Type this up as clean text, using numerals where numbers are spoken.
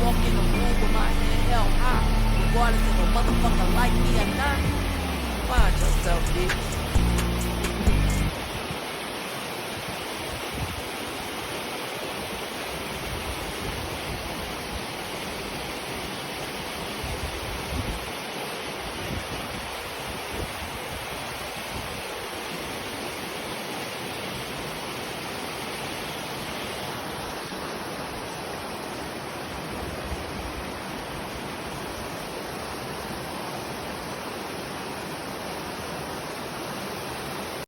walk in the room with my head held high, regardless if a motherfucker like me or not. Find yourself, bitch.